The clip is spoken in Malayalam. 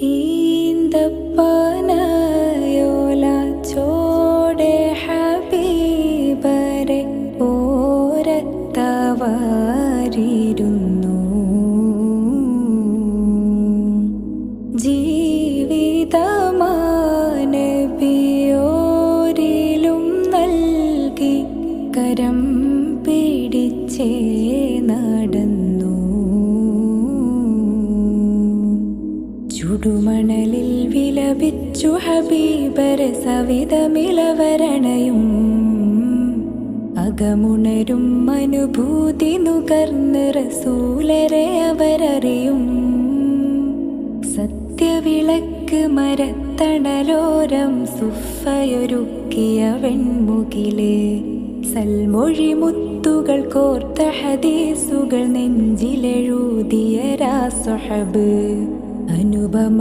ഈന്തപ്പനയോല ചോടെ ഹബീബരെ ഓരത്തവാരിരുന്നു. ജീവിതമാനബിയോരിലും നൽകി കരം പിടിച്ചേ നടന്നു. ചുടുമണലിൽ വിലപിച്ചു ഹബീബരെ സവിധമിളവരണയും അകമുണരും അനുഭൂതി നുകർന്ന് റസൂലരെ അവരറിയും. സത്യവിളക്ക് മരത്തണലോരം സുഫയൊരുക്കിയ വെൺമുകില് സൽമൊഴി മുത്തുകൾ കോർത്ത ഹദീസുകൾ നെഞ്ചിലെഴുതിയ രാ സ്വഹബ് അനുപമ